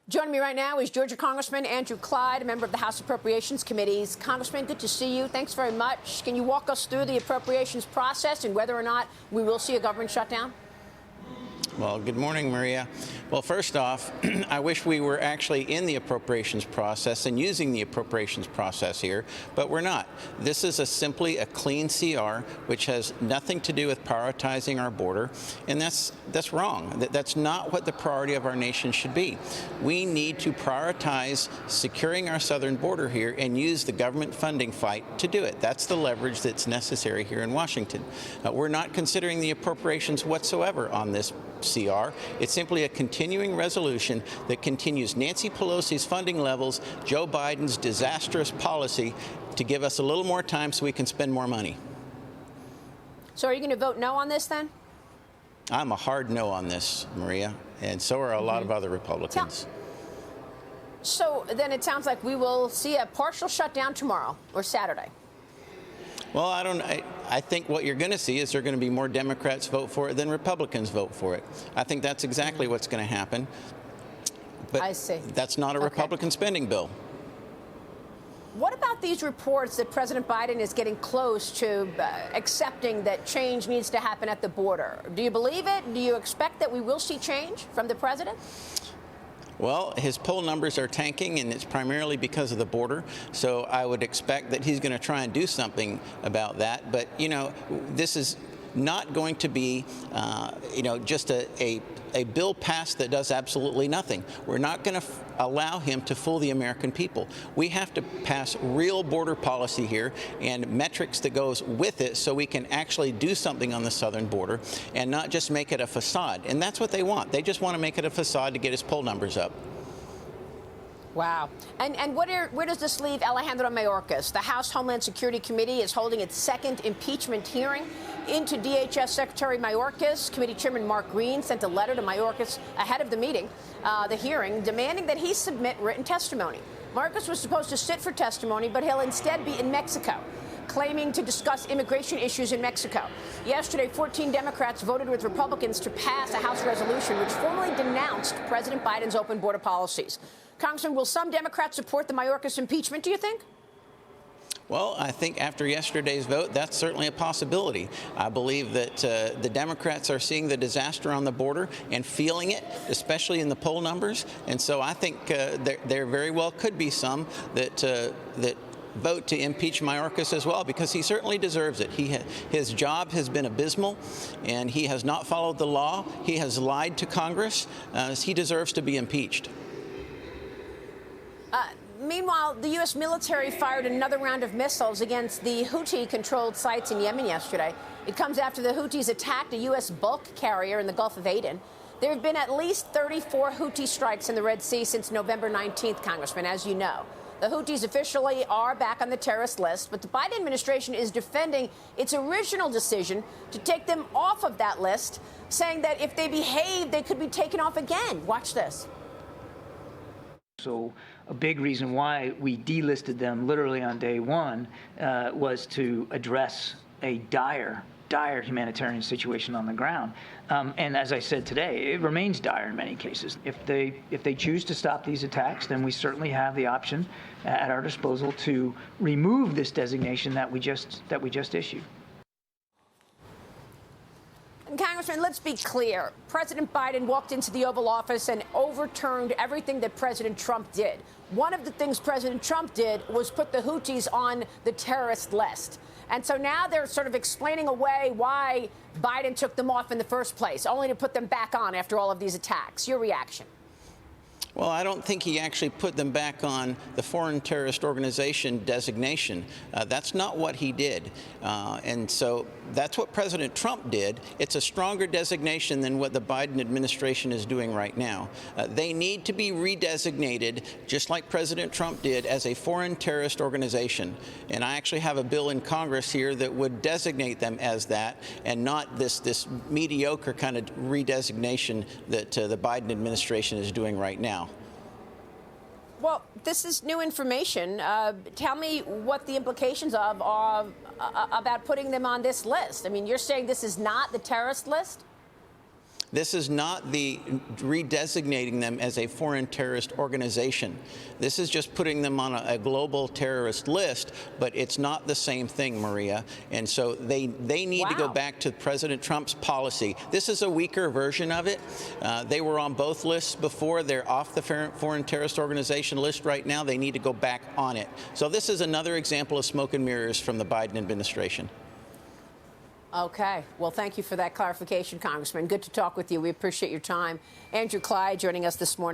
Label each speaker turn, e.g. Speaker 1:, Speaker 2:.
Speaker 1: Joining me right now is Georgia Congressman Andrew Clyde, a member of the House Appropriations Committees. Congressman, good to see you. Thanks very much. Can you walk us through the appropriations process and whether or not we will see a government shutdown?
Speaker 2: Well, good morning, Maria. Well, first off, I wish we were actually in the appropriations process and using the appropriations process here, but we're not. This is simply a clean CR, which has nothing to do with prioritizing our border, and that's wrong. That's not what the priority of our nation should be. We need to prioritize securing our southern border here and use the government funding fight to do it. That's the leverage that's necessary here in Washington. We're not considering the appropriations whatsoever on this CR. It's simply a continuing resolution that continues Nancy Pelosi's funding levels, Joe Biden's disastrous policy, to give us a little more time so we can spend more money.
Speaker 1: So are you going to vote no on this then?
Speaker 2: I'm a hard no on this, Maria, and so are a lot of other Republicans.
Speaker 1: So then it sounds like we will see a partial shutdown tomorrow or Saturday.
Speaker 2: Well, I think what you're going to see is there are going to be more Democrats vote for it than Republicans vote for it. I think that's exactly what's going to happen. But
Speaker 1: I see.
Speaker 2: That's not a Republican spending bill.
Speaker 1: What about these reports that President Biden is getting close to accepting that change needs to happen at the border? Do you believe it? Do you expect that we will see change from the president?
Speaker 2: Well, his poll numbers are tanking, and it's primarily because of the border. So I would expect that he's going to try and do something about that. But, you know, this is not going to be, just a bill passed that does absolutely nothing. We're not going to allow him to fool the American people. We have to pass real border policy here and metrics that goes with it so we can actually do something on the southern border and not just make it a facade. And that's what they want. They just want to make it a facade to get his poll numbers up.
Speaker 1: Wow. And where does this leave Alejandro Mayorkas? The House Homeland Security Committee is holding its second impeachment hearing into DHS Secretary Mayorkas. Committee Chairman Mark Green sent a letter to Mayorkas ahead of the meeting, the hearing, demanding that he submit written testimony. Mayorkas was supposed to sit for testimony, but he'll instead be in Mexico, claiming to discuss immigration issues in Mexico. Yesterday, 14 Democrats voted with Republicans to pass a House resolution which formally denounced President Biden's open border policies. Congressman, will some Democrats support the Mayorkas impeachment, do you think?
Speaker 2: Well, I think after yesterday's vote, that's certainly a possibility. I believe that the Democrats are seeing the disaster on the border and feeling it, especially in the poll numbers. And so I think there very well could be some that vote to impeach Mayorkas as well, because he certainly deserves it. His job has been abysmal, and he has not followed the law. He has lied to Congress. He deserves to be impeached.
Speaker 1: Meanwhile, the U.S. military fired another round of missiles against the Houthi-controlled sites in Yemen yesterday. It comes after the Houthis attacked a U.S. bulk carrier in the Gulf of Aden. There have been at least 34 Houthi strikes in the Red Sea since November 19th, Congressman, as you know. The Houthis officially are back on the terrorist list, but the Biden administration is defending its original decision to take them off of that list, saying that if they behave, they could be taken off again. Watch this.
Speaker 3: So a big reason why we delisted them literally on day one was to address a dire humanitarian situation on the ground. And as I said today, it remains dire in many cases. If they choose to stop these attacks, then we certainly have the option at our disposal to remove this designation that we just issued.
Speaker 1: Congressman, let's be clear. President Biden walked into the Oval Office and overturned everything that President Trump did. One of the things President Trump did was put the Houthis on the terrorist list. And so now they're sort of explaining away why Biden took them off in the first place, only to put them back on after all of these attacks. Your reaction?
Speaker 2: Well, I don't think he actually put them back on the foreign terrorist organization designation. That's not what he did. And so that's what President Trump did. It's a stronger designation than what the Biden administration is doing right now. They need to be redesignated, just like President Trump did, as a foreign terrorist organization. And I actually have a bill in Congress here that would designate them as that, and not this mediocre kind of redesignation that the Biden administration is doing right now.
Speaker 1: Well, this is new information. Tell me what the implications are about putting them on this list. I mean, you're saying this is not the terrorist list?
Speaker 2: This is not the redesignating them as a foreign terrorist organization. This is just putting them on a global terrorist list, but it's not the same thing, Maria. And so they need to go back to President Trump's policy. This is a weaker version of it. They were on both lists before. They're off the foreign terrorist organization list right now. They need to go back on it. So this is another example of smoke and mirrors from the Biden administration.
Speaker 1: Okay. Well, thank you for that clarification, Congressman. Good to talk with you. We appreciate your time. Andrew Clyde joining us this morning.